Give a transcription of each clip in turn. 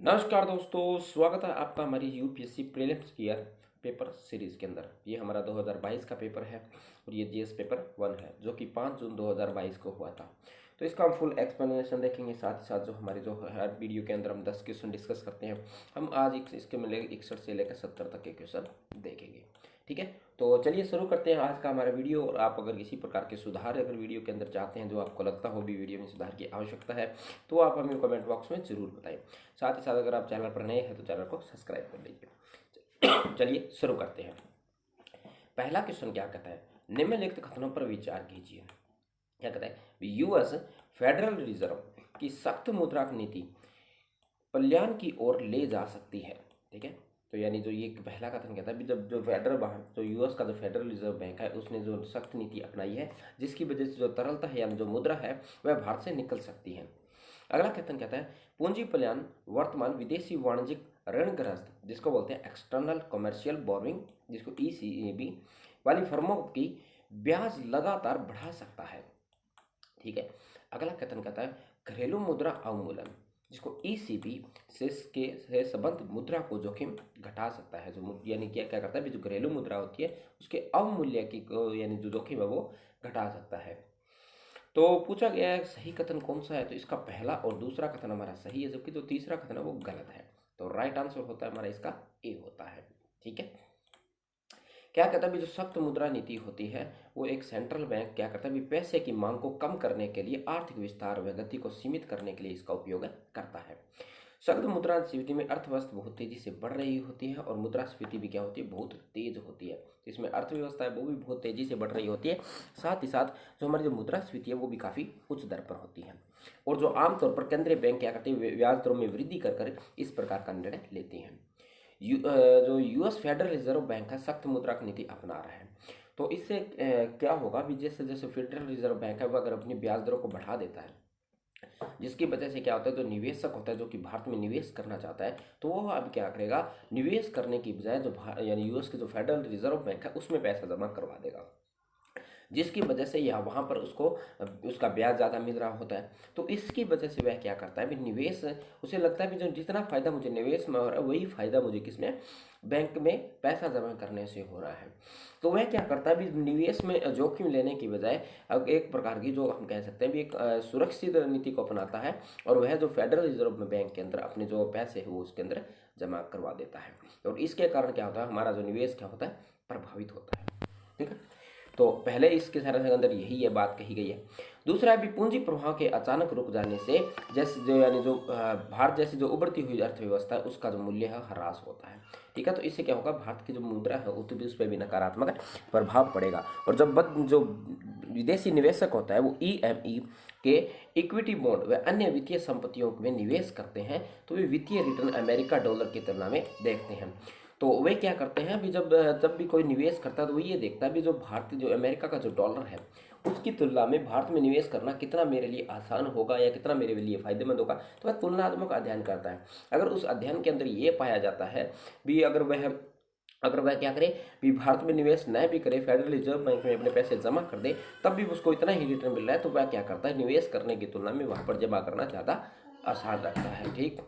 नमस्कार दोस्तों, स्वागत है आपका हमारी UPSC prelims year paper series के अंदर। ये हमारा 2022 का पेपर है और ये जीएस पेपर 1 है जो कि 5 जून 2022 को हुआ था। तो इसका हम फुल एक्सप्लेनेशन देखेंगे, साथ ही साथ जो हमारे जो हर वीडियो के अंदर हम 10 क्वेश्चन डिस्कस करते हैं, हम आज इसके में 61 से लेकर 70 तक के क्वेश्चन देखेंगे। ठीक है, तो चलिए शुरू करते हैं आज का हमारा वीडियो। और आप अगर किसी प्रकार के सुधार अगर वीडियो के अंदर चाहते हैं, जो आपको लगता हो भी वीडियो में सुधार की आवश्यकता है, तो आप हमें कमेंट बॉक्स में ज़रूर बताएं। साथ ही साथ अगर आप चैनल पर नए हैं तो चैनल को सब्सक्राइब कर लीजिए। चलिए शुरू करते हैं। पहला क्वेश्चन क्या कहता है, निम्नलिखित कथनों पर विचार कीजिए। क्या कहता है, यूएस फेडरल रिजर्व की सख्त मुद्रा नीति कल्याण की ओर ले जा सकती है। ठीक है, तो यानी जो ये पहला कथन कहता है भी जब जो फेडरल भारत जो यूएस का जो फेडरल रिजर्व बैंक है उसने जो सख्त नीति अपनाई है, जिसकी वजह से जो तरलता है यानी जो मुद्रा है वह भारत से निकल सकती है। अगला कथन कहता है, पूंजी कल्याण वर्तमान विदेशी वाणिज्यिक ऋणग्रस्त, जिसको बोलते हैं एक्सटर्नल कमर्शियल बोरिंग, जिसको ईसीबी वाली फर्मों की ब्याज लगातार बढ़ा सकता है। ठीक है, अगला कथन कहता है, घरेलू मुद्रा अवमूलन, जिसको ईसीबी से संबंध मुद्रा को जोखिम घटा सकता है। जो यानी क्या क्या करता है, जो घरेलू मुद्रा होती है उसके अवमूल्य की यानी जो जोखिम है वो घटा सकता है। तो पूछा गया है सही कथन कौन सा है, तो इसका पहला और दूसरा कथन हमारा सही है, जबकि जो तीसरा कथन है वो गलत है। तो राइट आंसर होता है हमारा इसका ए होता है। ठीक है, क्या कहता है, जो सख्त मुद्रा नीति होती है वो एक सेंट्रल बैंक क्या करता है, पैसे की मांग को कम करने के लिए, आर्थिक विस्तार व गति को सीमित करने के लिए इसका उपयोग करता है। सख्त मुद्रास्फीति में अर्थव्यवस्था बहुत तेजी से बढ़ रही होती है और मुद्रास्फीति भी क्या होती है, बहुत तेज होती है। तो इसमें अर्थव्यवस्था है वो भी बहुत तेजी से बढ़ रही होती है, साथ ही साथ जो हमारी जो मुद्रास्फीति है वो भी काफ़ी उच्च दर पर होती है। और जो आमतौर पर केंद्रीय बैंक क्या करते हैं, ब्याज दरों में वृद्धि कर इस प्रकार का निर्णय लेते हैं। जो यूएस फेडरल रिजर्व बैंक है सख्त मुद्रा की नीति अपना रहा है। तो इससे क्या होगा भी, जैसे जैसे फेडरल रिजर्व बैंक है वो अगर अपनी ब्याज दरों को बढ़ा देता है, जिसकी वजह से क्या होता है, जो निवेशक होता है जो कि भारत में निवेश करना चाहता है, तो वो अब क्या करेगा, निवेश करने की बजाय जो यानी यूएस के जो फेडरल रिजर्व बैंक है उसमें पैसा जमा करवा देगा, जिसकी वजह से यह वहाँ पर उसको उसका ब्याज ज़्यादा मिल रहा होता है। तो इसकी वजह से वह क्या करता है, भी निवेश उसे लगता है भी जो जितना फ़ायदा मुझे निवेश में हो रहा है वही फ़ायदा मुझे किसमें, बैंक में पैसा जमा करने से हो रहा है। तो वह क्या करता है, भी निवेश में जोखिम लेने की बजाय अब एक प्रकार की जो हम कह सकते हैं भी एक सुरक्षित नीति को अपनाता है, और वह जो फेडरल रिजर्व बैंक के अंदर अपने जो पैसे है वो उसके अंदर जमा करवा देता है। और इसके कारण क्या होता है, हमारा जो निवेश क्या होता है, प्रभावित होता है। ठीक है, तो पहले इसके सारे के अंदर यही ये बात कही गई है। दूसरा है भी पूंजी प्रवाह के अचानक रुक जाने से जैसे जो यानी जो भारत जैसी जो उभरती हुई अर्थव्यवस्था है उसका जो मूल्य है ह्रास होता है। ठीक है, तो इससे क्या होगा, भारत की जो मुद्रा है उस पर भी नकारात्मक प्रभाव पड़ेगा। और जब जो विदेशी निवेशक होता है वो ईएमई के इक्विटी बॉन्ड व अन्य वित्तीय संपत्तियों में निवेश करते हैं, तो वे वित्तीय रिटर्न अमेरिका डॉलर की तुलना में देखते हैं। तो वे क्या करते हैं, अभी जब जब भी कोई निवेश करता है तो वो ये देखता है भी जो भारतीय जो अमेरिका का जो डॉलर है उसकी तुलना में भारत में निवेश करना कितना मेरे लिए आसान होगा या कितना मेरे लिए फ़ायदेमंद होगा। तो वह तुलनात्मक अध्ययन करता है। अगर उस अध्ययन के अंदर ये पाया जाता है भी अगर वह क्या करे, भी भारत में निवेश न भी करे, फेडरल रिजर्व बैंक में अपने पैसे जमा कर दे, तब भी उसको इतना ही रिटर्न मिल रहा है, तो वह क्या करता है, निवेश करने की तुलना में वहाँ पर जमा करना ज़्यादा आसान रखता है। ठीक,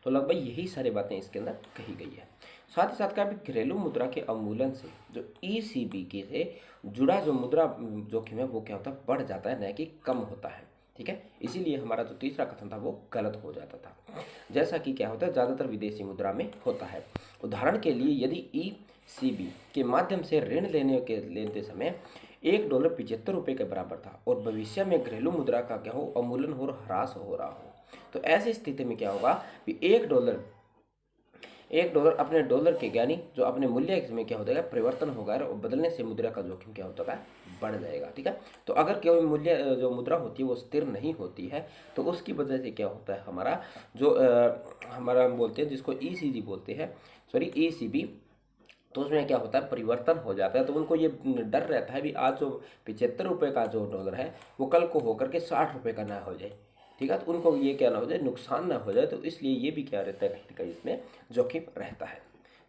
तो लगभग यही सारी बातें इसके अंदर कही गई है। साथ ही साथ क्या भी घरेलू मुद्रा के अवमूलन से जो ईसीबी के से जुड़ा जो मुद्रा जोखिम है वो क्या होता है, बढ़ जाता है, न कि कम होता है। ठीक है, इसीलिए हमारा जो तीसरा कथन था वो गलत हो जाता था, जैसा कि क्या होता है ज़्यादातर विदेशी मुद्रा में होता है। उदाहरण के लिए यदि ईसीबी के माध्यम से ऋण लेते समय $1 75 के बराबर था और भविष्य में घरेलू मुद्रा का क्या हो, अवमूलन और ह्रास हो रहा हो, तो ऐसी स्थिति में क्या होगा कि $1 अपने डॉलर के यानी जो अपने मूल्य में क्या हो जाएगा, परिवर्तन होगा और बदलने से मुद्रा का जोखिम क्या होता है, बढ़ जाएगा। ठीक है, तो अगर कोई मूल्य जो मुद्रा होती है वो स्थिर नहीं होती है, तो उसकी वजह से क्या होता है, हमारा जो हमारा हम बोलते हैं जिसको ईसीजी बोलते हैं, सॉरी ईसीबी, तो उसमें क्या होता है, परिवर्तन हो जाता है। तो उनको ये डर रहता है भी आज जो $75 का जो डॉलर है वो कल को होकर के $60 का ना हो जाए। ठीक है, तो उनको ये क्या ना हो जाए, नुकसान ना हो जाए, तो इसलिए ये भी क्या रहता है, कहीं कहीं इसमें जोखिम रहता है।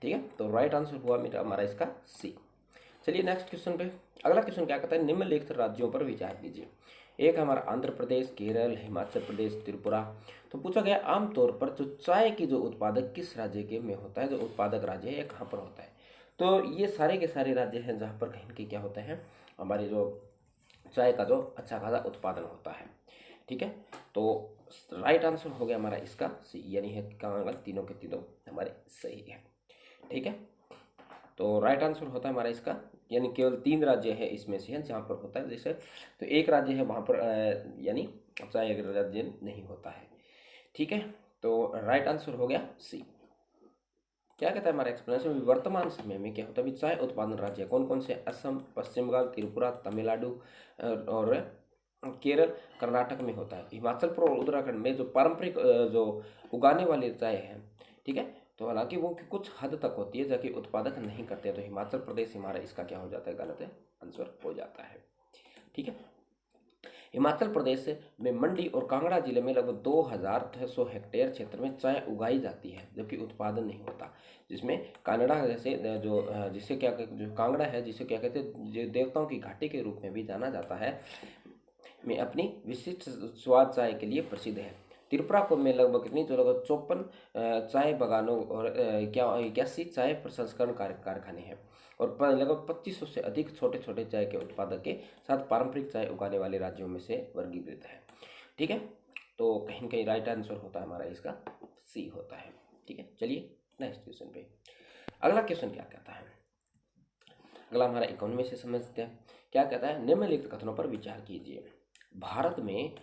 ठीक है, तो राइट आंसर हुआ मेरा हमारा इसका सी। चलिए नेक्स्ट क्वेश्चन पे। अगला क्वेश्चन क्या कहता है, निम्नलिखित राज्यों पर विचार कीजिए। एक हमारा आंध्र प्रदेश, केरल, हिमाचल प्रदेश, त्रिपुरा। तो पूछा गया आमतौर पर जो चाय की जो उत्पादक किस राज्य के में होता है, जो उत्पादक राज्य है, ये कहाँ पर होता है। तो ये सारे के सारे राज्य हैं जहाँ पर कहीं कहीं क्या होता है, हमारे जो चाय का जो अच्छा खासा उत्पादन होता है। ठीक है, तो राइट आंसर हो गया हमारा इसका सी, यानी है कहाँ तीनों के तीनों हमारे सही है। ठीक है, तो राइट आंसर होता है हमारा इसका, यानी केवल 3 राज्य है इसमें से है जहाँ पर होता है। जैसे तो एक राज्य है वहाँ पर यानी चाय एक राज्य नहीं होता है। ठीक है, तो राइट आंसर हो गया सी। क्या कहता है हमारा एक्सप्लेनेशन, वर्तमान समय में क्या होता है, चाय उत्पादन राज्य कौन कौन से, असम, पश्चिम बंगाल, त्रिपुरा, तमिलनाडु और केरल, कर्नाटक में होता है। हिमाचल प्रदेश और उत्तराखंड में जो पारंपरिक जो उगाने वाली चाय है, ठीक है, तो हालांकि वो कुछ हद तक होती है जबकि उत्पादक नहीं करते हैं। तो हिमाचल प्रदेश हमारा इसका क्या हो जाता है, गलत है, आंसर हो जाता है। ठीक है, हिमाचल प्रदेश में मंडी और कांगड़ा जिले में लगभग 2600 हेक्टेयर क्षेत्र में चाय उगाई जाती है जबकि उत्पादन नहीं होता। जिसमें कांगड़ा जैसे जो जिसे क्या जो कांगड़ा है, जिसे क्या कहते हैं, जो देवताओं की घाटी के रूप में भी जाना जाता है, में अपनी विशिष्ट स्वाद चाय के लिए प्रसिद्ध है। त्रिपुरा को में लगभग कितनी, जो लगभग 54 चाय बागानों और क्या 81 चाय प्रसंस्करण कारखाने हैं और लगभग 2500 से अधिक छोटे छोटे चाय के उत्पादक के साथ पारंपरिक चाय उगाने वाले राज्यों में से वर्गीकृत है। ठीक है, तो कहीं न कहीं राइट आंसर होता है हमारा इसका सी होता है। ठीक है, चलिए नेक्स्ट क्वेश्चन पे। अगला क्वेश्चन क्या कहता है, अगला हमारा इकोनॉमी से समझते हैं। क्या कहता है, निम्नलिखित कथनों पर विचार कीजिए। भारत में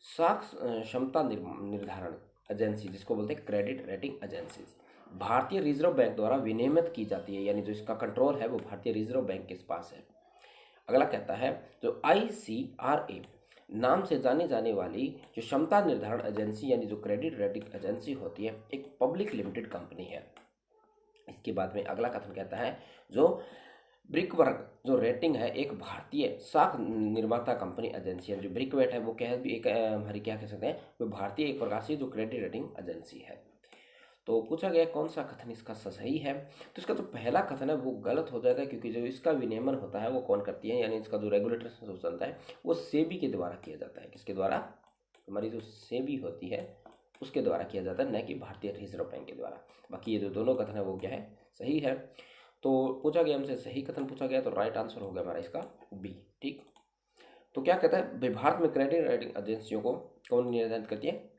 साख क्षमता निर्धारण एजेंसी, जिसको बोलते हैं क्रेडिट रेटिंग एजेंसीज, भारतीय रिजर्व बैंक द्वारा विनियमित की जाती है, यानी जो इसका कंट्रोल है वो भारतीय रिजर्व बैंक के पास है। अगला कहता है, जो ICRA नाम से जाने जाने वाली जो क्षमता निर्धारण एजेंसी यानी जो क्रेडिट रेटिंग एजेंसी होती है, एक पब्लिक लिमिटेड कंपनी है। इसके बाद में अगला कथन कहता है, जो ब्रिकवर्क जो रेटिंग है एक भारतीय साख निर्माता कंपनी एजेंसी है। जो ब्रिकवेट है वो क्या है, एक हमारी क्या कह सकते हैं, वो भारतीय एक प्रकार से जो क्रेडिट रेटिंग एजेंसी है। तो पूछा गया कौन सा कथन इसका सही है, तो इसका जो पहला कथन है वो गलत हो जाएगा, क्योंकि जो इसका विनियमन होता है वो कौन करती है, यानी इसका जो रेगुलेटर जो चलता है वो सेबी के द्वारा किया जाता है। किसके द्वारा, हमारी जो सेबी होती है उसके द्वारा किया जाता है, न कि भारतीय रिजर्व बैंक के द्वारा। बाकी ये जो दोनों कथन है वो क्या है, सही है। तो पूछा गया हमसे सही कथन पूछा गया, तो राइट आंसर हो गया हमारा इसका बी। ठीक, तो क्या कहता है, भारत में क्रेडिट रेटिंग एजेंसियों को कौन नियंत्रित करती है,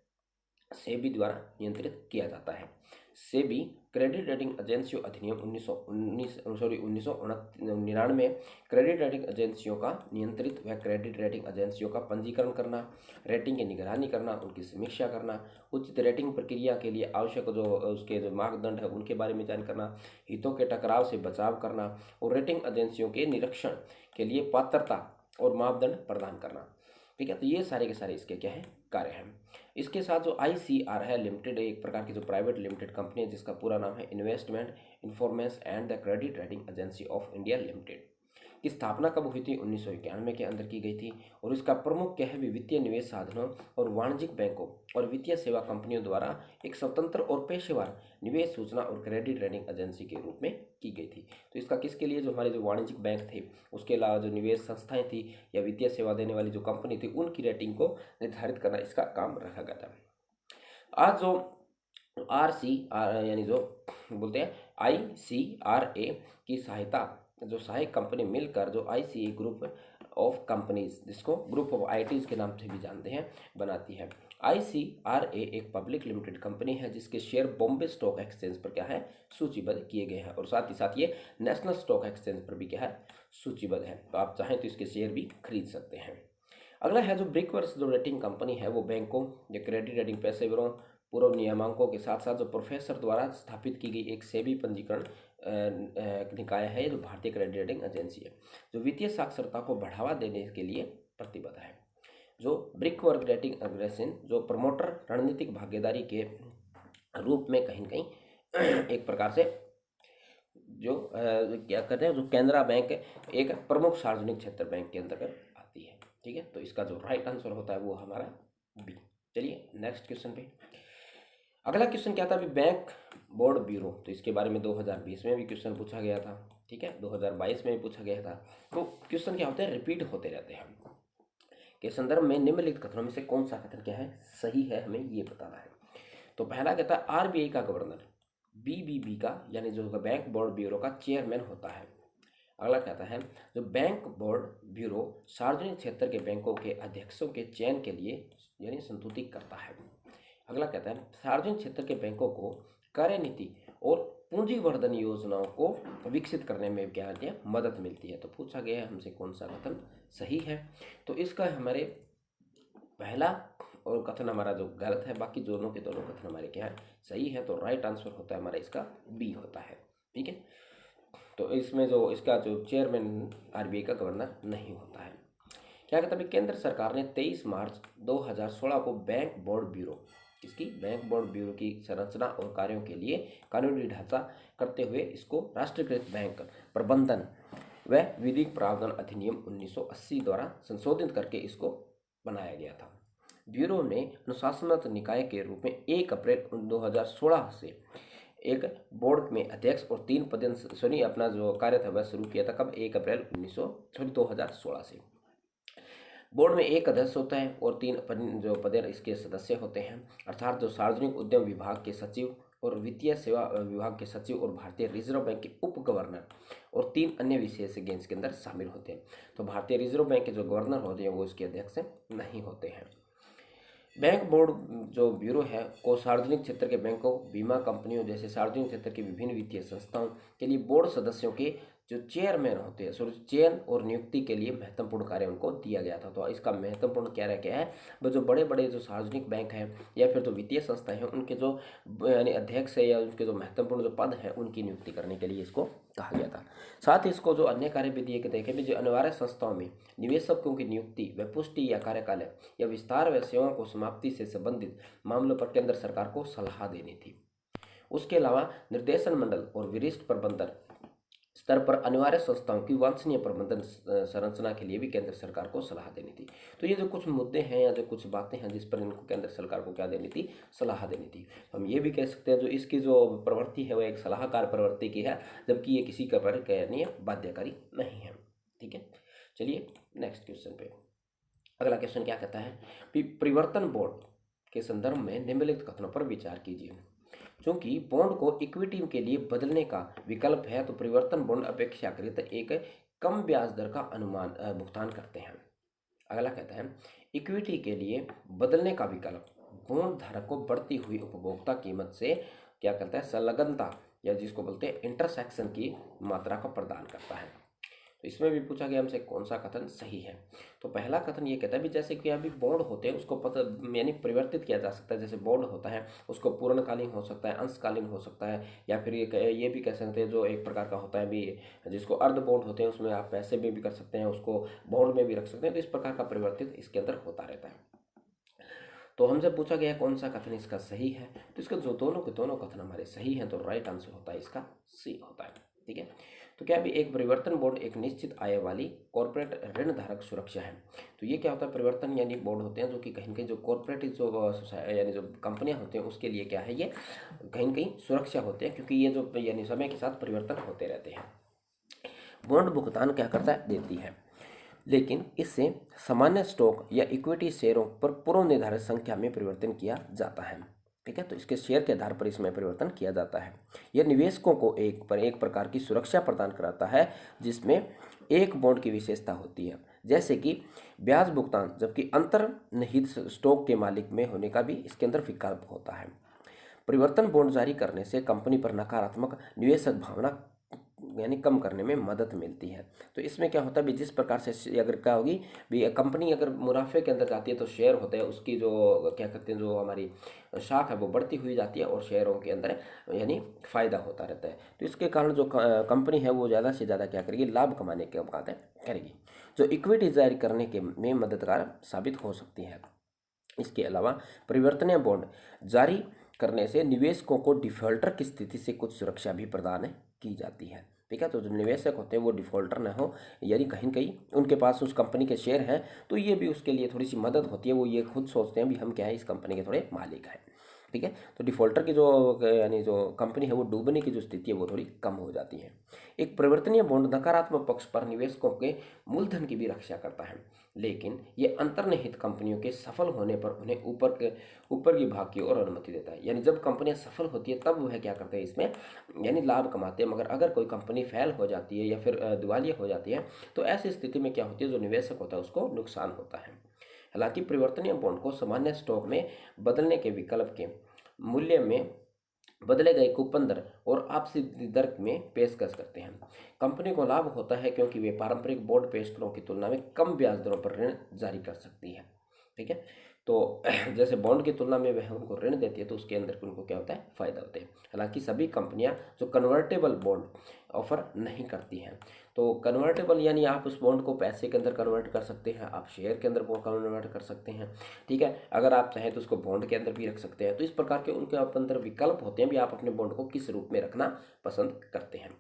सेबी द्वारा नियंत्रित किया जाता है। सेबी क्रेडिट रेटिंग एजेंसियों अधिनियम 1999 क्रेडिट रेटिंग एजेंसियों का नियंत्रित व क्रेडिट रेटिंग एजेंसियों का पंजीकरण करना, रेटिंग की निगरानी करना, उनकी समीक्षा करना, उचित रेटिंग प्रक्रिया के लिए आवश्यक जो उसके जो मापदंड है उनके बारे में जान करना, हितों के टकराव से बचाव करना और रेटिंग एजेंसियों के निरीक्षण के लिए पात्रता और मापदंड प्रदान करना। ठीक है, तो ये सारे के सारे इसके क्या है, कार्य हैं। इसके साथ जो ICR है लिमिटेड, एक प्रकार की जो प्राइवेट लिमिटेड कंपनी है जिसका पूरा नाम है investment information and the credit rating agency of India limited, की स्थापना कब हुई थी, 1991 के अंदर की गई थी। और इसका प्रमुख क्या है, वित्तीय निवेश साधनों और वाणिज्यिक बैंकों और वित्तीय सेवा कंपनियों द्वारा एक स्वतंत्र और पेशेवर निवेश सूचना और क्रेडिट रेटिंग एजेंसी के रूप में की गई थी। तो इसका किसके लिए, जो हमारे जो वाणिज्यिक बैंक थे, उसके अलावा जो निवेश संस्थाएं थी या वित्तीय सेवा देने वाली जो कंपनी थी, उनकी रेटिंग को निर्धारित करना इसका काम रखा गया था। आज जो RCR यानी जो बोलते हैं ICRA की सहायता, जो सहायक कंपनी मिलकर जो ICA ग्रुप ऑफ कंपनीज, जिसको ग्रुप ऑफ ITs के नाम से भी जानते हैं, बनाती है। ICRA एक पब्लिक लिमिटेड कंपनी है जिसके शेयर बॉम्बे स्टॉक एक्सचेंज पर क्या है, सूचीबद्ध किए गए हैं, और साथ ही साथ ये नेशनल स्टॉक एक्सचेंज पर भी क्या है, सूचीबद्ध है। तो आप चाहें तो इसके शेयर भी खरीद सकते हैं। अगला है, जो ब्रिकवर्स जो रेटिंग कंपनी है वो बैंकों या क्रेडिट रेटिंग पेशेवरों, पूर्व नियामकों के साथ साथ जो प्रोफेसर द्वारा स्थापित की गई एक सेबी पंजीकरण निकाय है, जो भारतीय क्रेडिट रेटिंग एजेंसी है, जो वित्तीय साक्षरता को बढ़ावा देने के लिए प्रतिबद्ध है। जो ब्रिकवर्क रेटिंग एग्रेशन जो प्रमोटर रणनीतिक भागीदारी के रूप में कहीं न कहीं एक प्रकार से जो क्या कहते हैं, जो कैनरा बैंक एक प्रमुख सार्वजनिक क्षेत्र बैंक के अंतर्गत आती है। ठीक है, तो इसका जो राइट आंसर होता है वो हमारा बी। चलिए नेक्स्ट क्वेश्चन पे। अगला क्वेश्चन क्या था, अभी बैंक बोर्ड ब्यूरो, तो इसके बारे में 2020 में भी क्वेश्चन पूछा गया था। ठीक है, 2022 में भी पूछा गया था। तो क्वेश्चन क्या होते हैं, रिपीट होते रहते हैं। के संदर्भ में निम्नलिखित कथनों में से कौन सा कथन क्या है सही है, हमें ये बताना है। तो पहला कहता है आरबीआई का गवर्नर बीबीबी का यानी जो बैंक बोर्ड ब्यूरो का चेयरमैन होता है। अगला कहता है जो बैंक बोर्ड ब्यूरो सार्वजनिक क्षेत्र के बैंकों के अध्यक्षों के चयन के लिए यानी संतुष्टि करता है। अगला कहता है सार्वजनिक क्षेत्र के बैंकों को कार्यनीति और पूंजीवर्धन योजनाओं को विकसित करने में क्या है मदद मिलती है। तो पूछा गया है हमसे कौन सा कथन सही है। तो इसका हमारे पहला और कथन हमारा जो गलत है, बाकी दोनों के दोनों कथन हमारे क्या है सही है। तो राइट आंसर होता है हमारा इसका बी होता है। ठीक है, तो इसमें जो इसका जो चेयरमैन आरबीआई का गवर्नर नहीं होता है। क्या कहता है केंद्र सरकार ने 23 मार्च 2016 को बैंक बोर्ड ब्यूरो इसकी बैंक बोर्ड ब्यूरो की संरचना और कार्यों के लिए कानूनी ढांचा करते हुए इसको राष्ट्रीयकृत बैंक प्रबंधन व विधिक प्रावधान अधिनियम 1980 द्वारा संशोधित करके इसको बनाया गया था। ब्यूरो ने अनुशासनात्मक निकाय के रूप में 1 अप्रैल 2016 से एक बोर्ड में अध्यक्ष और 3 पदें अपना जो कार्य था वह शुरू किया था। कब? 1 अप्रैल 2016 से। बोर्ड में एक अध्यक्ष होता है और 3 जो पदें इसके सदस्य होते हैं, अर्थात जो सार्वजनिक उद्यम विभाग के सचिव और वित्तीय सेवा विभाग के सचिव और भारतीय रिजर्व बैंक के उप गवर्नर और 3 अन्य विशेषज्ञ इसके अंदर शामिल होते हैं। तो भारतीय रिजर्व बैंक के जो गवर्नर होते हैं वो इसके अध्यक्ष नहीं होते हैं। बैंक बोर्ड जो ब्यूरो है को सार्वजनिक क्षेत्र के बैंकों, बीमा कंपनियों जैसे सार्वजनिक क्षेत्र की विभिन्न वित्तीय संस्थाओं के लिए बोर्ड सदस्यों के जो चेयरमैन होते हैं चयन और नियुक्ति के लिए महत्वपूर्ण कार्य उनको दिया गया था। तो इसका महत्वपूर्ण क्या रह गया है, वो जो बड़े बड़े जो सार्वजनिक बैंक हैं या फिर जो वित्तीय संस्थाएं हैं उनके जो यानी अध्यक्ष है या उनके जो महत्वपूर्ण जो पद हैं उनकी नियुक्ति करने के लिए इसको कहा गया था। साथ ही इसको जो अन्य कार्य भी दिए गए थे कि जो अनिवार्य संस्थाओं में निवेशकों की नियुक्ति व पुष्टि या कार्यकाल या विस्तार व सेवाओं को समाप्ति से संबंधित मामलों पर केंद्र सरकार को सलाह देनी थी। उसके अलावा निर्देशन मंडल और वरिष्ठ प्रबंधन स्तर पर अनिवार्य संस्थाओं की वांछनीय प्रबंधन संरचना के लिए भी केंद्र सरकार को सलाह देनी थी। तो ये जो कुछ मुद्दे हैं या जो कुछ बातें हैं जिस पर इनको केंद्र सरकार को क्या देनी थी, सलाह देनी थी। हम ये भी कह सकते हैं जो इसकी जो प्रवृत्ति है वो एक सलाहकार प्रवृत्ति की है, जबकि ये किसी का पर कहनीय बाध्यकारी नहीं है। ठीक है, चलिए नेक्स्ट क्वेश्चन पे। अगला क्वेश्चन क्या कहता है, परिवर्तन बोर्ड के संदर्भ में निम्नलिखित कथनों पर विचार कीजिए। क्योंकि बॉन्ड को इक्विटी के लिए बदलने का विकल्प है तो परिवर्तन बॉन्ड अपेक्षाकृत एक कम ब्याज दर का अनुमान भुगतान करते हैं। अगला कहता है इक्विटी के लिए बदलने का विकल्प बॉन्ड धारक को बढ़ती हुई उपभोक्ता कीमत से क्या करता है, संलग्नता या जिसको बोलते हैं इंटरसेक्शन की मात्रा को प्रदान करता है। तो इसमें भी पूछा गया हमसे कौन सा कथन सही है। तो पहला कथन ये कहता है भी जैसे कि अभी बॉन्ड होते हैं उसको पता यानी परिवर्तित किया जा सकता है। जैसे बॉन्ड होता है उसको पूर्णकालीन हो सकता है, अंशकालीन हो सकता है, या फिर ये भी कह सकते हैं जो एक प्रकार का होता है भी जिसको अर्ध बॉन्ड होते हैं उसमें आप पैसे में भी कर सकते हैं, उसको बॉन्ड में भी रख सकते हैं। तो इस प्रकार का परिवर्तित इसके अंदर होता रहता है। तो हमसे पूछा गया कौन सा कथन इसका सही है। तो इसका जो दोनों के दोनों कथन हमारे सही हैं, तो राइट आंसर होता है इसका सी होता है। ठीक है, तो क्या भी एक परिवर्तन बॉन्ड एक निश्चित आय वाली कॉर्पोरेट ऋण धारक सुरक्षा है। तो ये क्या होता है, परिवर्तन यानी बॉन्ड होते हैं जो कि कहीं कहीं जो कॉर्पोरेट जो यानी जो कंपनियां होती हैं उसके लिए क्या है, ये कहीं कहीं सुरक्षा होते हैं, क्योंकि ये जो यानी समय के साथ परिवर्तन होते रहते हैं। बॉन्ड भुगतान क्या करता है, देती है, लेकिन इससे सामान्य स्टॉक या इक्विटी शेयरों पर पूर्व निर्धारित संख्या में परिवर्तन किया जाता है। ठीक है, तो इसके शेयर के आधार पर इसमें परिवर्तन किया जाता है। यह निवेशकों को एक प्रकार की सुरक्षा प्रदान कराता है, जिसमें एक बॉन्ड की विशेषता होती है जैसे कि ब्याज भुगतान, जबकि अंतर्निहित स्टॉक के मालिक में होने का भी इसके अंदर विकल्प होता है। परिवर्तन बॉन्ड जारी करने से कंपनी पर नकारात्मक निवेशक भावना यानी कम करने में मदद मिलती है। तो इसमें क्या होता है भी जिस प्रकार से अगर क्या होगी भी कंपनी अगर मुनाफे के अंदर जाती है तो शेयर होते हैं उसकी जो क्या कहते हैं जो हमारी शाख है वो बढ़ती हुई जाती है और शेयरों के अंदर यानी फ़ायदा होता रहता है। तो इसके कारण जो कंपनी है वो ज़्यादा से ज़्यादा क्या करेगी, लाभ कमाने के बात करेगी, जो इक्विटी जारी करने के में मददगार साबित हो सकती है। इसके अलावा परिवर्तनीय बॉन्ड जारी करने से निवेशकों को डिफॉल्टर की स्थिति से कुछ सुरक्षा भी प्रदान की जाती है। ठीक है, तो जो निवेशक होते हैं वो डिफॉल्टर ना हो, यानी कहीं कहीं उनके पास उस कंपनी के शेयर हैं तो ये भी उसके लिए थोड़ी सी मदद होती है। वो ये खुद सोचते हैं भी हम क्या है इस कंपनी के थोड़े मालिक हैं। ठीक ठीक है। तो डिफ़ॉल्टर की जो यानी जो कंपनी है वो डूबने की जो स्थिति है वो थोड़ी कम हो जाती है। एक परिवर्तनीय बॉन्ड नकारात्मक पक्ष पर निवेशकों के मूलधन की भी रक्षा करता है, लेकिन ये अंतर्निहित कंपनियों के सफल होने पर उन्हें ऊपर की भाग की ओर अनुमति देता है। यानी जब कंपनियां सफल होती है तब वह क्या करते हैं इसमें यानी लाभ कमाते हैं, मगर अगर कोई कंपनी फेल हो जाती है या फिर दिवालिया हो जाती है तो ऐसी स्थिति में क्या होती है, जो निवेशक होता है उसको नुकसान होता है। हालांकि परिवर्तनीय बॉन्ड को सामान्य स्टॉक में बदलने के विकल्प के मूल्य में बदले गए कूपन दर और आपसी दर में पेशकश करते हैं। कंपनी को लाभ होता है क्योंकि वे पारंपरिक बॉन्ड पेशकरों की तुलना में कम ब्याज दरों पर ऋण जारी कर सकती है। ठीक है। तो जैसे बॉन्ड की तुलना में वह उनको ऋण देती है तो उसके अंदर उनको क्या होता है, फायदा होता है। हालांकि सभी कंपनियां जो कन्वर्टेबल बॉन्ड ऑफर नहीं करती हैं। तो कन्वर्टेबल यानी आप उस बॉन्ड को पैसे के अंदर कन्वर्ट कर सकते हैं, आप शेयर के अंदर वो कन्वर्ट कर सकते हैं। ठीक है। अगर आप चाहें तो उसको बॉन्ड के अंदर भी रख सकते हैं। तो इस प्रकार के उनके अंदर विकल्प होते हैं भी आप अपने बॉन्ड को किस रूप में रखना पसंद करते हैं।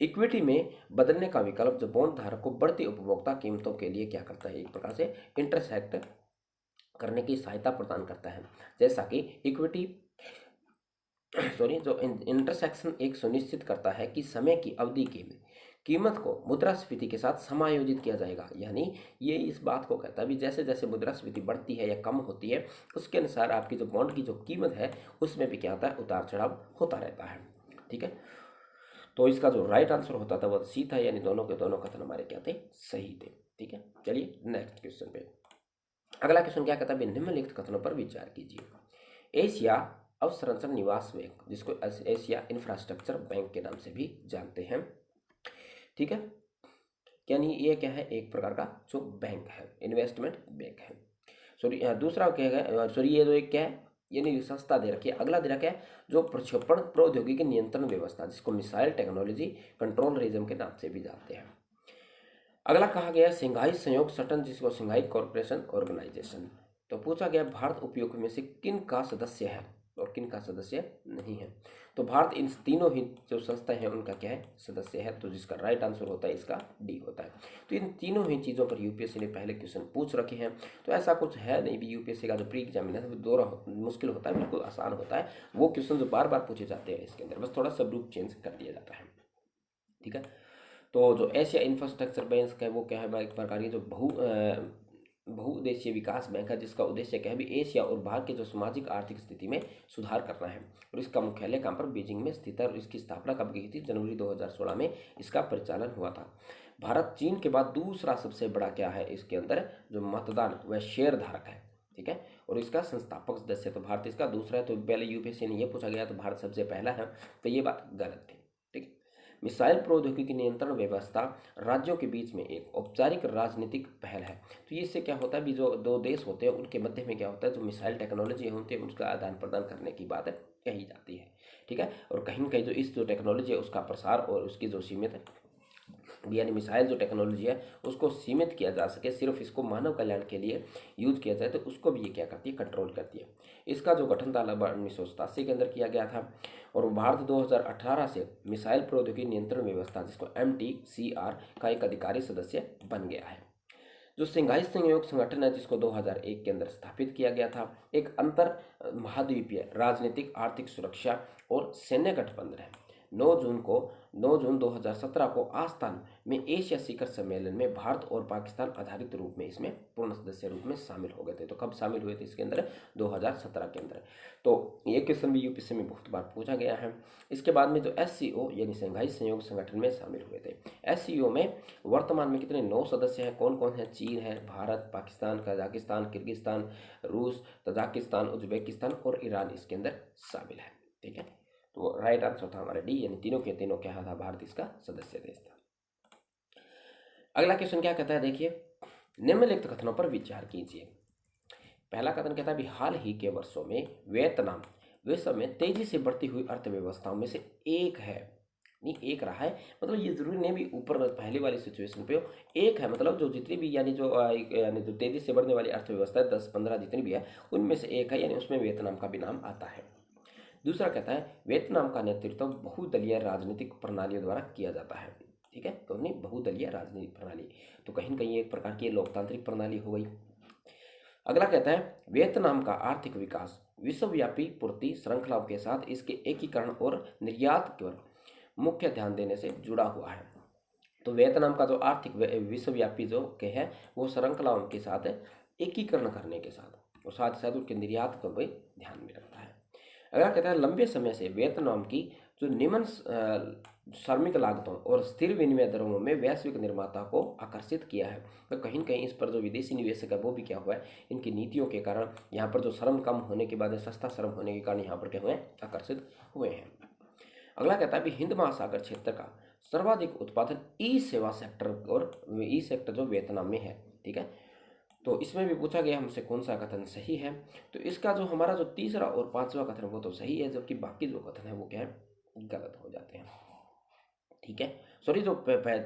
इक्विटी में बदलने का विकल्प जो बॉन्ड धारक को बढ़ती उपभोक्ता कीमतों के लिए क्या करता है, एक प्रकार से इंटरसेक्ट करने की सहायता प्रदान करता है। जैसा कि इक्विटी जो इंटरसेक्शन एक सुनिश्चित करता है कि समय की अवधि की कीमत को मुद्रास्फीति के साथ समायोजित किया जाएगा। यानी ये इस बात को कहता है भी जैसे जैसे मुद्रास्फीति बढ़ती है या कम होती है उसके अनुसार आपकी जो बॉन्ड की जो कीमत है उसमें भी क्या होता है, उतार चढ़ाव होता रहता है। ठीक है। तो इसका जो राइट आंसर होता था वो सी था, यानी दोनों के दोनों कथन हमारे क्या थे, सही थे। ठीक है। चलिए नेक्स्ट क्वेश्चन पे। अगला क्वेश्चन क्या कहता है, निम्नलिखित कथनों पर विचार कीजिए। एशिया अवसंरचना निवास बैंक, जिसको एशिया इंफ्रास्ट्रक्चर बैंक के नाम से भी जानते हैं। ठीक है। यानी ये क्या है, एक प्रकार का जो बैंक है, इन्वेस्टमेंट बैंक है। सॉरी दूसरा क्या है, सॉरी ये जो एक क्या है, यानी संस्था दे रखी है। अगला दे रखा है जो प्रक्षेपण प्रौद्योगिकी नियंत्रण व्यवस्था, जिसको मिसाइल टेक्नोलॉजी कंट्रोल रिजम के नाम से भी जानते हैं। अगला कहा गया सिंघाई सहयोग संगठन, जिसको सिंघाई कॉरपोरेशन ऑर्गेनाइजेशन। तो पूछा गया भारत उपयोग में से किन का सदस्य है और किन का सदस्य नहीं है। तो भारत इन तीनों ही जो संस्था है उनका क्या है, सदस्य है। तो जिसका राइट आंसर होता है इसका डी होता है। तो इन तीनों ही चीज़ों पर यूपीएससी ने पहले क्वेश्चन पूछ रखे हैं। तो ऐसा कुछ है नहीं भी, यूपीएससी का जो प्री एग्जामिनेशन है दोहरा मुश्किल होता है, बिल्कुल आसान होता है। वो क्वेश्चन जो बार बार पूछे जाते हैं इसके अंदर बस थोड़ा सा ग्रुप चेंज कर दिया जाता है। ठीक है। तो जो एशिया इंफ्रास्ट्रक्चर बैंक है वो क्या है, एक प्रकार की जो बहुउद्देशीय विकास बैंक है, जिसका उद्देश्य क्या है भी एशिया और भारत की जो सामाजिक आर्थिक स्थिति में सुधार करना है। और इसका मुख्यालय कहाँ पर, बीजिंग में स्थित है। और इसकी स्थापना कब की थी, जनवरी 2016 में इसका परिचालन हुआ था। भारत चीन के बाद दूसरा सबसे बड़ा क्या है, इसके अंदर जो मतदान वह शेयर धारक है। ठीक है। और इसका संस्थापक सदस्य तो भारत इसका दूसरा है। तो पहले यूपीएससी ने यह पूछा गया तो भारत सबसे पहला है, तो ये बात गलत थी। ठीक है। मिसाइल प्रौद्योगिकी नियंत्रण व्यवस्था राज्यों के बीच में एक औपचारिक राजनीतिक पहल है। तो ये इससे क्या होता है भी जो दो देश होते हैं उनके मध्य में क्या होता है, जो मिसाइल टेक्नोलॉजी होती है उसका आदान प्रदान करने की बात कही जाती है। ठीक है। और कहीं कहीं जो इस जो टेक्नोलॉजी है उसका प्रसार और उसकी जो सीमित यानी मिसाइल जो टेक्नोलॉजी है उसको सीमित किया जा सके, सिर्फ इसको मानव कल्याण के लिए यूज किया जाए, तो उसको भी ये क्या करती है, कंट्रोल करती है। इसका जो गठन था 1987 के अंदर किया गया था। और भारत 2018 से मिसाइल प्रौद्योगिकी नियंत्रण व्यवस्था, जिसको MTCR का एक अधिकारी सदस्य बन गया है। जो सिंघाई सहयोग संगठन है, जिसको 2001 के अंदर स्थापित किया गया था, एक अंतर महाद्वीपीय राजनीतिक आर्थिक सुरक्षा और सैन्य गठबंधन है। 9 जून 2017 को आस्थान में एशिया शिखर सम्मेलन में भारत और पाकिस्तान आधारित रूप में इसमें पूर्ण सदस्य रूप में शामिल हो गए थे। तो कब शामिल हुए थे इसके अंदर, 2017 के अंदर। तो ये क्वेश्चन भी यूपीएससी में बहुत बार पूछा गया है। इसके बाद में जो SCO यानी शंघाई सहयोग संगठन में शामिल हुए थे। SCO में वर्तमान में कितने 9 सदस्य हैं, कौन कौन है, चीन है, भारत, पाकिस्तान, कजाकिस्तान, किर्गिस्तान, रूस, तजाकिस्तान, उज्बेकिस्तान और ईरान इसके अंदर शामिल है। ठीक है। तो राइट आंसर था हमारा डी, यानी तीनों के तीनों क्या था, भारत इसका सदस्य देश था। अगला क्वेश्चन क्या कहता है, देखिए निम्नलिखित कथनों पर विचार कीजिए। पहला कथन कहता है भी हाल ही के वर्षों में वियतनाम विश्व में तेजी से बढ़ती हुई अर्थव्यवस्थाओं में से एक है। नहीं एक रहा है, मतलब ये जरूरी नहीं भी ऊपर पहले वाली सिचुएशन पे हो, एक है मतलब जो जितनी भी यानी जो तेजी से बढ़ने वाली अर्थव्यवस्था है 10-15 जितनी भी है उनमें से एक है, यानी उसमें वियतनाम का भी नाम आता है। दूसरा कहता है वियतनाम का नेतृत्व बहुदलीय राजनीतिक प्रणालियों द्वारा किया जाता है। ठीक है। तो नहीं बहुदलीय राजनीतिक प्रणाली, तो कहीं न कहीं एक प्रकार की लोकतांत्रिक प्रणाली हो गई। अगला कहता है वियतनाम का आर्थिक विकास विश्वव्यापी पूर्ति श्रृंखलाओं के साथ इसके एकीकरण और निर्यात पर मुख्य ध्यान देने से जुड़ा हुआ है। तो वियतनाम का जो आर्थिक विश्वव्यापी जो के है वो श्रृंखलाओं के साथ एकीकरण करने के साथ और साथ ही साथ उनके निर्यात को भी ध्यान में रखता है। अगर कहते हैं लंबे समय से वियतनाम की जो निम्न श्रमिक लागतों और स्थिर विनिमय दरों में वैश्विक निर्माता को आकर्षित किया है, तो कहीं न कहीं इस पर जो विदेशी निवेशक है वो भी क्या हुआ है, इनकी नीतियों के कारण यहाँ पर जो श्रम कम होने के बाद सस्ता श्रम होने के कारण यहाँ पर क्या हुए, आकर्षित हुए हैं। अगला कहता है भी हिंद महासागर क्षेत्र का सर्वाधिक उत्पादन ई सेवा सेक्टर और ई सेक्टर जो वियतनाम में है। ठीक है, तो इसमें भी पूछा गया हमसे कौन सा कथन सही है। तो इसका जो हमारा जो तीसरा और पांचवा कथन वो तो सही है, जबकि बाकी जो कथन है वो क्या है, गलत हो जाते हैं। ठीक है, सॉरी, जो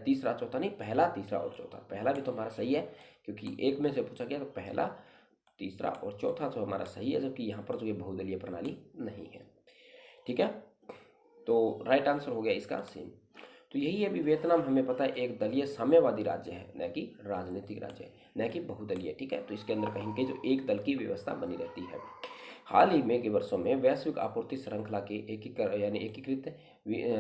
तीसरा चौथा नहीं, पहला तीसरा और चौथा, पहला भी तो हमारा सही है क्योंकि एक में से पूछा गया, तो पहला तीसरा और चौथा तो हमारा सही है, जबकि यहाँ पर जो ये बहुदलीय प्रणाली नहीं है। ठीक है, तो राइट आंसर हो गया इसका सेम। तो यही है, अभी वियतनाम हमें पता है एक दलीय साम्यवादी राज्य है, न कि राजनीतिक राज्य है, न कि बहुदलीय। ठीक है, तो इसके अंदर कहीं कहीं जो एक दल की व्यवस्था बनी रहती है। हाल ही में के वर्षों में वैश्विक आपूर्ति श्रृंखला के एकीकृत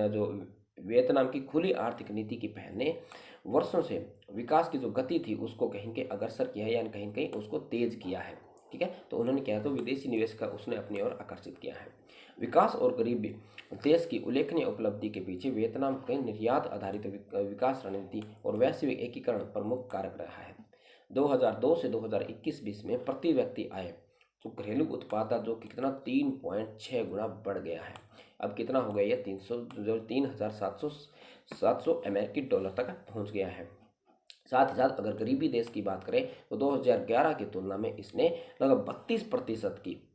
जो वियतनाम की खुली आर्थिक नीति की पहल ने वर्षों से विकास की जो गति थी उसको कहीं के अग्रसर किया है, यानी कहीं कहीं उसको तेज किया है। ठीक है, तो उन्होंने क्या, तो विदेशी निवेश का उसने अपनी ओर आकर्षित किया है। विकास और गरीबी देश की उल्लेखनीय उपलब्धि के पीछे वियतनाम के निर्यात आधारित विकास रणनीति और वैश्विक एकीकरण प्रमुख कारक रहा है। 2002 से 2021-20 में प्रति व्यक्ति आय जो घरेलू उत्पाद जो कितना 3.6 गुना बढ़ गया है। अब कितना हो गया, ये 3,700 अमेरिकी डॉलर तक पहुंच गया है। साथ ही साथ अगर गरीबी देश की बात करें तो 2011 की तुलना में इसने लगभग 32% की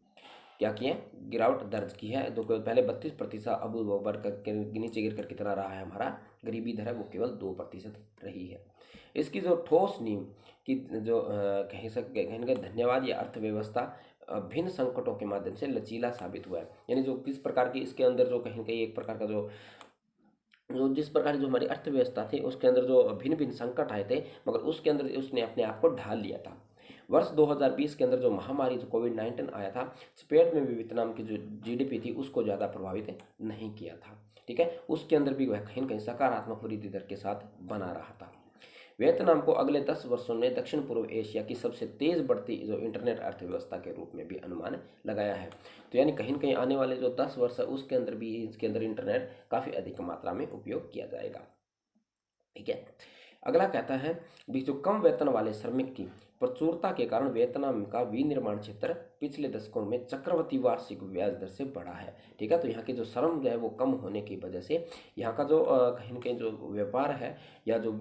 क्या किया, गिरावट दर्ज की है। तो पहले 32%, अब वो बढ़ कर नीचे गिर कर कितना रहा है, हमारा गरीबी दर है वो केवल 2% रही है। इसकी जो ठोस नींव की जो कहेंगे धन्यवाद या अर्थव्यवस्था भिन्न संकटों के माध्यम से लचीला साबित हुआ है। यानी जो किस प्रकार की इसके अंदर जो कहीं कहीं एक प्रकार का जो जिस प्रकार की जो हमारी अर्थव्यवस्था थी उसके अंदर जो भिन्न भिन्न संकट आए थे, मगर उसके अंदर उसने अपने आप को ढाल लिया था। वर्ष 2020 के अंदर जो महामारी जो कोविड-19 आया था, स्पेन में भी वियतनाम की जो जीडीपी थी उसको ज़्यादा प्रभावित नहीं किया था। ठीक है, उसके अंदर भी वह कहीं न कहीं सकारात्मक वृद्धि दर के साथ बना रहा था। वियतनाम को अगले 10 वर्षों में दक्षिण पूर्व एशिया की सबसे तेज बढ़ती जो इंटरनेट अर्थव्यवस्था के रूप में भी अनुमान लगाया है। तो यानी कहीं न कहीं आने वाले जो 10 वर्ष है उसके अंदर भी इसके अंदर इंटरनेट काफ़ी अधिक मात्रा में उपयोग किया जाएगा। ठीक है, अगला कहता है भी जो कम वेतन वाले श्रमिक की प्रचुरता के कारण वियतनाम का विनिर्माण क्षेत्र पिछले दशकों में चक्रवृद्धि वार्षिक ब्याज दर से बढ़ा है। ठीक है, तो यहाँ की जो श्रम जो है वो कम होने की वजह से यहाँ का जो कहीं न कहीं जो व्यापार है या जो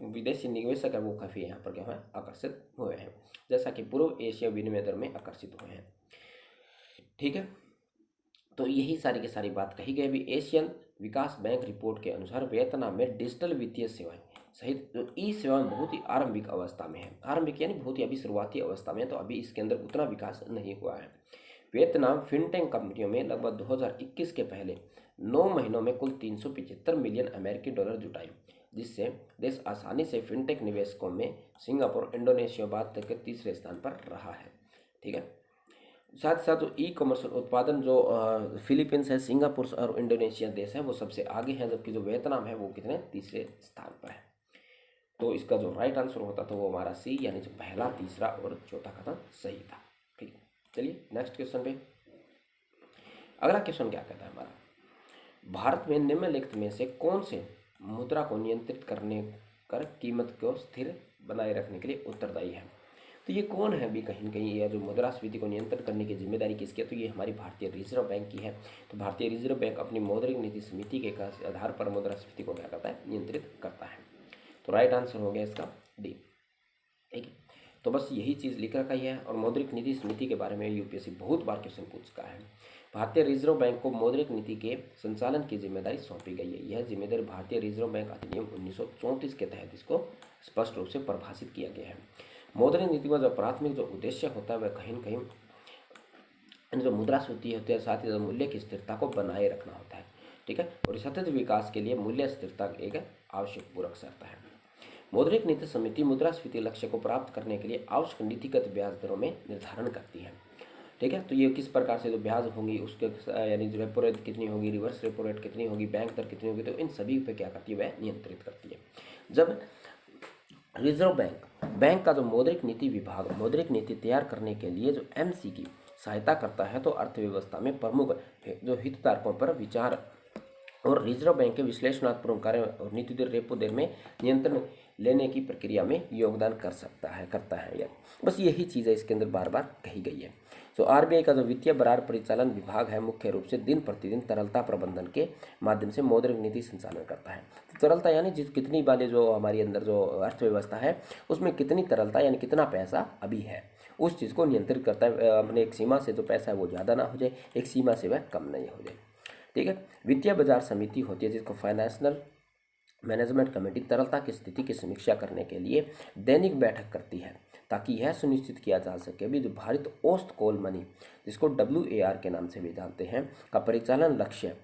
विदेशी निवेशक है वो काफ़ी यहाँ पर क्या है, आकर्षित हुए हैं, जैसा कि पूर्व एशिया विनिमय दर में आकर्षित हुए हैं। ठीक है, तो यही सारी की सारी बात कही गई। भी एशियन विकास बैंक रिपोर्ट के अनुसार वियतनाम में डिजिटल वित्तीय सेवाएं सहित जो ई सेवाएं बहुत ही आरंभिक अवस्था में है। आरंभिक यानी बहुत ही अभी शुरुआती अवस्था में है, तो अभी इसके अंदर उतना विकास नहीं हुआ है। वियतनाम फिनटेक कंपनियों में लगभग 2021 के पहले 9 महीनों में कुल 375 मिलियन अमेरिकी डॉलर जुटाए, जिससे देश आसानी से फिनटेक निवेशकों में सिंगापुर इंडोनेशिया बाद तक के तीसरे स्थान पर रहा है। ठीक है, साथ साथ जो ई कॉमर्स उत्पादन जो फिलीपींस है, सिंगापुर और इंडोनेशिया देश है वो सबसे आगे है, जबकि जो वियतनाम है वो कितने तीसरे स्थान पर है। तो इसका जो राइट आंसर होता तो वो हमारा सी, यानी जो पहला तीसरा और चौथा कथन सही था। ठीक है, चलिए नेक्स्ट क्वेश्चन पे। अगला क्वेश्चन क्या कहता है हमारा, भारत में निम्नलिखित में से कौन से मुद्रा को नियंत्रित करने कर कीमत को स्थिर बनाए रखने के लिए उत्तरदायी है। तो ये कौन है भी कहीं न कहीं, यह जो मुद्रास्फीति को नियंत्रित करने की जिम्मेदारी किसकी है, तो ये हमारी भारतीय रिजर्व बैंक की है। तो भारतीय रिजर्व बैंक अपनी मौद्रिक नीति समिति के आधार पर मुद्रास्फीति को क्या करता है, नियंत्रित करता है। तो राइट आंसर हो गया इसका डी। ठीक है, तो बस यही चीज़ लिख रखा ही है। और मौद्रिक नीति समिति के बारे में यूपीएससी बहुत बार क्वेश्चन पूछ चुका है। भारतीय रिजर्व बैंक को मौद्रिक नीति के संचालन की जिम्मेदारी सौंपी गई है। यह जिम्मेदारी भारतीय रिजर्व बैंक अधिनियम 1934 के तहत इसको स्पष्ट रूप से परिभाषित किया गया है। मौद्रिक नीति का जो प्राथमिक जो उद्देश्य होता है वह कहीं न कहीं जो मुद्रास्फीति होती है, साथ ही मूल्य की स्थिरता को बनाए रखना होता है। ठीक है, और सतत विकास के लिए मूल्य स्थिरता एक आवश्यक पूरक शर्त है। मौद्रिक नीति समिति मुद्रास्फीति लक्ष्य को प्राप्त करने के लिए आवश्यक नीतिगत ब्याज दरों में निर्धारण करती है। ठीक है। तो ये किस प्रकार से जो ब्याज होंगी उसके यानी जो रेपो रेट कितनी होगी, रिवर्स रेपो रेट कितनी होगी, बैंक दर कितनी होगी, तो इन सभी पे क्या करती है, वह नियंत्रित करती है। जब रिजर्व बैंक का जो मौद्रिक नीति विभाग मौद्रिक नीति तैयार करने के लिए जो एमसी की सहायता करता है, तो अर्थव्यवस्था में प्रमुख जो हितधारकों पर विचार और रिजर्व बैंक के विश्लेषणात्मक कार्य और नीति दर रेपो दर में नियंत्रण लेने की प्रक्रिया में योगदान करता है यह। बस यही चीज़ है इसके अंदर बार बार कही गई है। तो आरबीआई का जो वित्तीय बाजार परिचालन विभाग है मुख्य रूप से दिन प्रतिदिन तरलता प्रबंधन के माध्यम से मौद्रिक नीति संचालन करता है। तो तरलता यानी जिस कितनी वाले जो हमारी अंदर जो अर्थव्यवस्था है उसमें कितनी तरलता यानी कितना पैसा अभी है, उस चीज़ को नियंत्रित करता है। अपने एक सीमा से जो पैसा है वो ज़्यादा ना हो जाए, एक सीमा से वह कम नहीं हो जाए। ठीक है। वित्तीय बाजार समिति होती है जिसको फाइनेंशियल मैनेजमेंट कमेटी तरलता की स्थिति की समीक्षा करने के लिए दैनिक बैठक करती है, ताकि यह सुनिश्चित किया जा सके अभी जो भारत औसत कॉल मनी जिसको WAR के नाम से भी जानते हैं का परिचालन लक्ष्य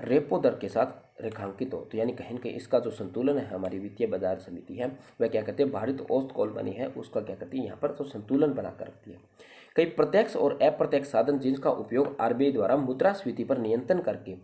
रेपो दर के साथ रेखांकित हो। तो यानी कहीं न कहीं इसका जो संतुलन है हमारी वित्तीय बाजार समिति है वह क्या कहते हैं, भारत औसत कॉल मनी है उसका क्या करती है, यहाँ पर तो संतुलन बनाकर रखती है। कई प्रत्यक्ष और अप्रत्यक्ष साधन जिनका उपयोग आरबीआई द्वारा मुद्रास्फीति पर नियंत्रण करके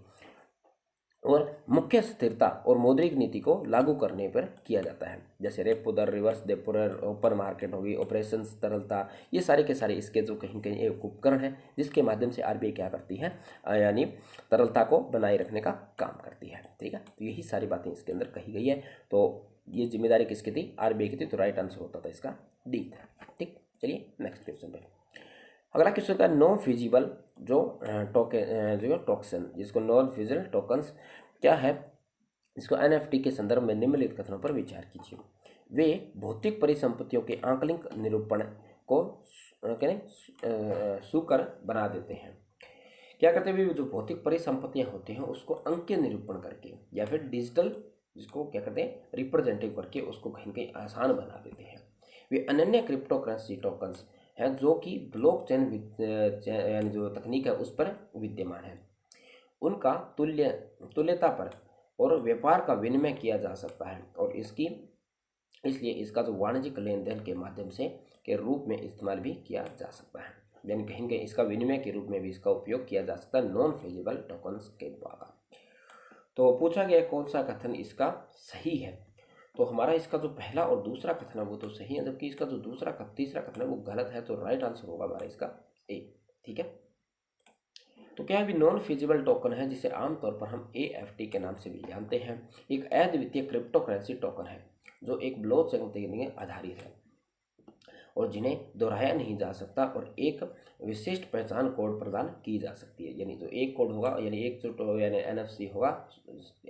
और मुख्य स्थिरता और मौद्रिक नीति को लागू करने पर किया जाता है, जैसे रेपो दर, रिवर्स रेपो दर, ओपन मार्केट होगी, ऑपरेशन तरलता, ये सारे के सारे इसके जो कहीं कहीं एक उपकरण है जिसके माध्यम से आरबीआई क्या करती है, यानी तरलता को बनाए रखने का काम करती है। ठीक है। तो यही सारी बातें इसके अंदर कही गई है। तो ये जिम्मेदारी किसकी थी, आरबीआई की थी। तो राइट आंसर होता था इसका डी था। ठीक, चलिए नेक्स्ट क्वेश्चन पे। अगला क्वेश्चन का नॉन फिजिबल जो टोकन जिसको नॉन फिजिबल टोकन्स क्या है, इसको NFT के संदर्भ में निम्नलिखित कथनों पर विचार कीजिए। वे भौतिक परिसंपत्तियों के आंकलिक निरूपण को सुकर बना देते हैं। क्या करते हैं, जो भौतिक परिसंपत्तियां होती हैं उसको अंक के निरूपण करके या फिर डिजिटल जिसको क्या कहते हैं रिप्रेजेंटेटिव करके उसको कहीं कहीं आसान बना देते हैं। वे अनन्य क्रिप्टो करेंसी टोकन्स हैं जो कि ब्लॉकचेन यानी जो तकनीक है उस पर विद्यमान है। उनका तुल्यता पर और व्यापार का विनिमय किया जा सकता है और इसलिए इसका जो वाणिज्यिक लेन देन के माध्यम से के रूप में इस्तेमाल भी किया जा सकता है, यानी कहीं कहीं इसका विनिमय के रूप में भी इसका उपयोग किया जा सकता है नॉन फंजिबल टोकन्स के द्वारा। तो पूछा गया कौन सा कथन इसका सही है, तो हमारा इसका जो पहला और दूसरा कथन है वो तो सही है, जबकि इसका जो तीसरा कथन है वो गलत है। तो राइट आंसर होगा हमारा इसका ए। ठीक है। तो क्या भी नॉन फिजिबल टोकन है जिसे आमतौर पर हम AFT के नाम से भी जानते हैं, एक अद्वितीय क्रिप्टो करेंसी टोकन है जो एक ब्लॉकचेन तकनीक आधारित है और जिन्हें दोहराया नहीं जा सकता और एक विशिष्ट पहचान कोड प्रदान की जा सकती है। यानी जो एक कोड होगा यानी एक जो यानी NFC होगा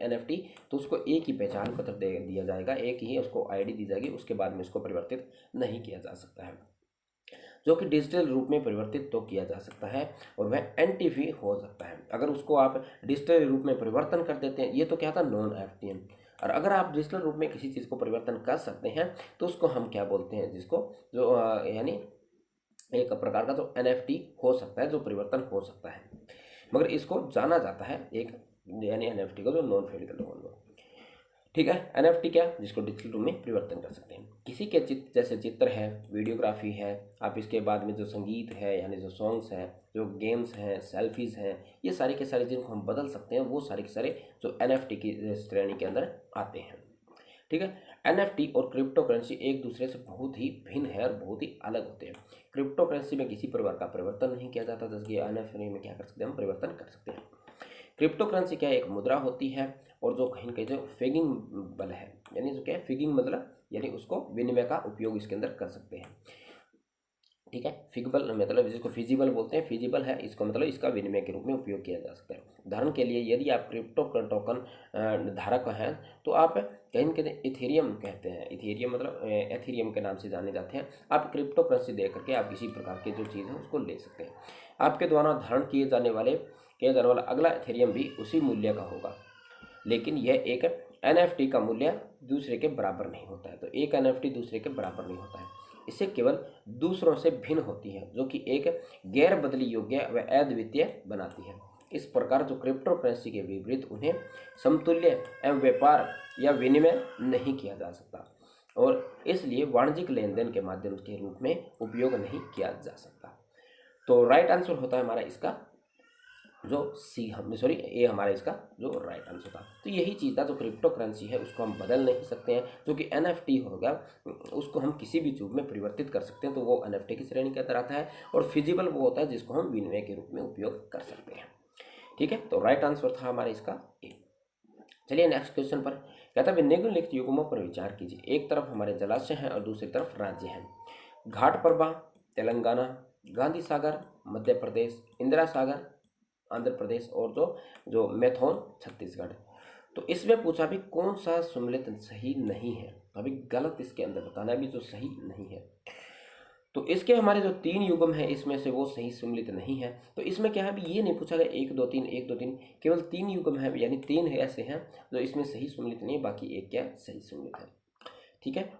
NFT, तो उसको एक ही पहचान पत्र दे दिया जाएगा, एक ही उसको ID दी जाएगी, उसके बाद में इसको परिवर्तित नहीं किया जा सकता है, जो कि डिजिटल रूप में परिवर्तित तो किया जा सकता है और वह NTV हो सकता है अगर उसको आप डिजिटल रूप में परिवर्तन कर देते हैं। ये तो क्या था नॉन FTM। और अगर आप डिजिटल रूप में किसी चीज़ को परिवर्तन कर सकते हैं तो उसको हम क्या बोलते हैं, जिसको जो यानी एक प्रकार का जो NFT हो सकता है, जो परिवर्तन हो सकता है, मगर इसको जाना जाता है एक यानी NFT को जो नॉन फंजिबल टोकन। ठीक है। NFT क्या, जिसको डिजिटल रूप में परिवर्तन कर सकते हैं। किसी के चित्र जैसे चित्र है, वीडियोग्राफी है, आप इसके बाद में जो संगीत है यानी जो सॉन्ग्स हैं, जो गेम्स हैं, सेल्फीज़ हैं, ये सारे के सारे जिनको हम बदल सकते हैं वो सारे के सारे जो NFT की श्रेणी के अंदर आते हैं। ठीक है। NFT और क्रिप्टो करेंसी एक दूसरे से बहुत ही भिन्न है और बहुत ही अलग होते हैं। क्रिप्टो करेंसी में किसी प्रकार का परिवर्तन नहीं किया जाता, जबकि NFT में क्या कर सकते हैं, हम परिवर्तन कर सकते हैं। क्रिप्टो करेंसी क्या एक मुद्रा होती है और जो कहीं कहीं जो फिगिंगबल है, यानी जो क्या है फिगिंग मतलब यानी उसको विनिमय का उपयोग इसके अंदर कर सकते हैं। ठीक है। फिगबल मतलब जिसको फिजिबल बोलते हैं, फिजिबल है इसको मतलब इसका विनिमय के रूप में उपयोग किया जा सकता है। उदाहरण के लिए यदि आप क्रिप्टो टोकन धारक हैं तो आप कहीं कहीं इथेरियम कहते हैं, इथेरियम मतलब एथेरियम के नाम से जाने जाते हैं। आप क्रिप्टो करेंसी दे करके आप किसी प्रकार की जो चीज़ है उसको ले सकते हैं। आपके द्वारा धारण किया जाने वाला अगला इथेरियम भी उसी मूल्य का होगा, लेकिन यह एक NFT का मूल्य दूसरे के बराबर नहीं होता है। तो एक NFT दूसरे के बराबर नहीं होता है, इससे केवल दूसरों से भिन्न होती है, जो कि एक गैर बदली योग्य व अद्वितीय बनाती है। इस प्रकार जो क्रिप्टो करेंसी के विपरीत उन्हें समतुल्य एवं व्यापार या विनिमय नहीं किया जा सकता और इसलिए वाणिज्यिक लेन देन के माध्यम के रूप में उपयोग नहीं किया जा सकता। तो राइट आंसर होता है हमारा इसका जो सी, हम सॉरी ए हमारा इसका जो राइट आंसर था। तो यही चीज़ था, जो क्रिप्टो करेंसी है उसको हम बदल नहीं सकते हैं, जो कि एनएफटी होगा उसको हम किसी भी रूप में परिवर्तित कर सकते हैं, तो वो एनएफटी की श्रेणी के अंदर आता है। और फिजिबल वो होता है जिसको हम विनिमय के रूप में उपयोग कर सकते हैं। ठीक है, तो राइट आंसर था हमारा इसका ए। चलिए नेक्स्ट क्वेश्चन पर, कहता है निम्नलिखित युग्मों पर विचार कीजिए। एक तरफ हमारे जलाशय हैं और दूसरी तरफ राज्य हैं। घाट प्रभा तेलंगाना, गांधी सागर मध्य प्रदेश, इंदिरा सागर आंध्र प्रदेश, और जो मैथोन छत्तीसगढ़। तो इसमें पूछा भी कौन सा सम्मिलित सही नहीं है, अभी गलत इसके अंदर बताना है भी जो सही नहीं है। तो इसके हमारे जो 3 युग्म है इसमें से वो सही सम्मिलित नहीं है। तो इसमें क्या है भी ये नहीं पूछा गया 1 2 3 1 2 3, केवल 3 युग्म है, यानी 3 है ऐसे हैं जो इसमें सही सम्मिलित नहीं है, बाकी एक क्या सही सम्मिलित है। ठीक है,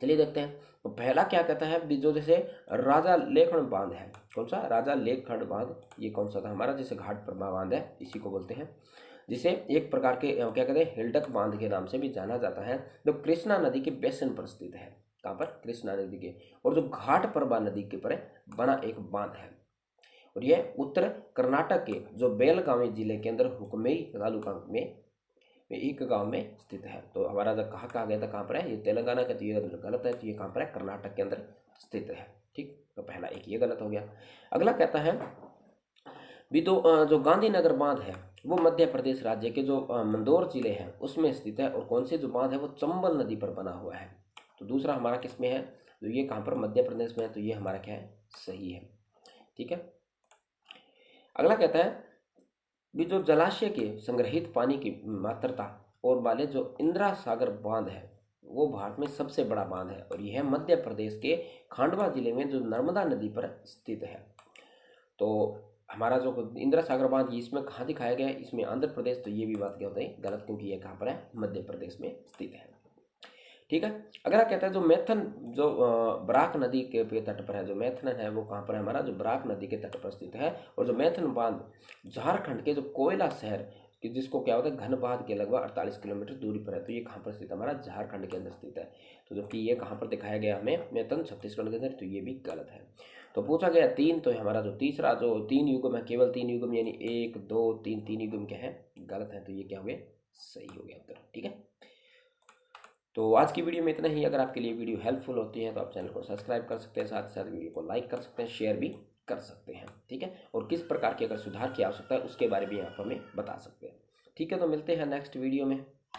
चलिए देखते हैं। तो पहला क्या कहता है भी जो जैसे राजा लेखन बांध है, कौन सा राजा लेखखंड बांध, ये कौन सा था हमारा, जैसे घाट प्रभा बांध है इसी को बोलते हैं, जिसे एक प्रकार के क्या कहते हैं हिल्डक बांध के नाम से भी जाना जाता है, जो कृष्णा नदी के बेसिन पर स्थित है। कहाँ पर, कृष्णा नदी के, और जो घाट प्रभा नदी के पर बना एक बांध है, और यह उत्तर कर्नाटक के जो बेलगावी जिले के अंदर हुकमेई तालुका में एक गांव में स्थित है। तो हमारा जब कहा गया था कहाँ पर है, ये तेलंगाना का, तो ये गलत है। तो ये कहाँ पर है, कर्नाटक के अंदर स्थित है। ठीक, तो पहला एक ये गलत हो गया। अगला कहता है भी जो गांधीनगर बांध है वो मध्य प्रदेश राज्य के जो मंदौर जिले हैं उसमें स्थित है, और कौन से जो बांध है वो चंबल नदी पर बना हुआ है। तो दूसरा हमारा किस में है, तो ये कहाँ पर, मध्य प्रदेश में है, तो ये हमारा क्या है, सही है। ठीक है, अगला कहता है भी जो जलाशय के संग्रहित पानी की मात्रा और वाले जो इंदिरा सागर बांध है वो भारत में सबसे बड़ा बांध है, और यह मध्य प्रदेश के खांडवा जिले में जो नर्मदा नदी पर स्थित है। तो हमारा जो इंदिरा सागर बांध इसमें कहाँ दिखाया गया है, इसमें आंध्र प्रदेश, तो ये भी बात क्या होता है गलत, क्योंकि ये कहाँ पर है, मध्य प्रदेश में स्थित है। ठीक है, अगला कहता है जो मैथन जो बराक नदी के तट पर है, जो मैथन है वो कहाँ पर है हमारा, जो बराक नदी के तट पर स्थित है, और जो मैथन बांध झारखंड के जो कोयला शहर कि जिसको क्या होता है धनबाद के लगभग 48 किलोमीटर दूरी पर है, तो ये कहाँ पर स्थित है हमारा, झारखंड के अंदर स्थित है। तो जबकि ये कहाँ पर दिखाया गया हमें, मैथन छत्तीसगढ़ के अंदर, तो ये भी गलत है। तो पूछा गया 3, तो हमारा जो तीसरा जो 3 युग्म है, केवल 3 युग्म यानी 1 2 3 3 युग्म क्या है, गलत है। तो ये क्या हो गया, सही हो गया उत्तर। ठीक है, तो आज की वीडियो में इतना ही। अगर आपके लिए वीडियो हेल्पफुल होती है तो आप चैनल को सब्सक्राइब कर सकते हैं, साथ ही साथ वीडियो को लाइक कर सकते हैं, शेयर भी कर सकते हैं। ठीक है, और किस प्रकार की अगर सुधार की आवश्यकता है उसके बारे में आप हमें बता सकते हैं। ठीक है, तो मिलते हैं नेक्स्ट वीडियो में।